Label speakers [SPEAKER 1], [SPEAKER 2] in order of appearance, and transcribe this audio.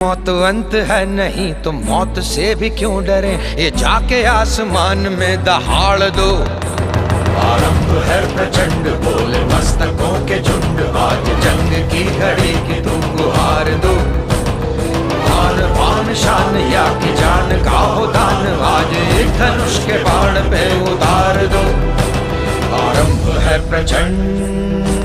[SPEAKER 1] मौत अंत है नहीं तो मौत से भी क्यों डरे, ये जाके आसमान में दहाड़ दो।
[SPEAKER 2] आरंभ है प्रचंड बोले मस्तकों के झुंड, आज जंग की घड़ी की तुम गुहार दो। आन बान शान या की जान का हो दान, आज एक धनुष के बाण पे उतार दो। आरंभ है प्रचंड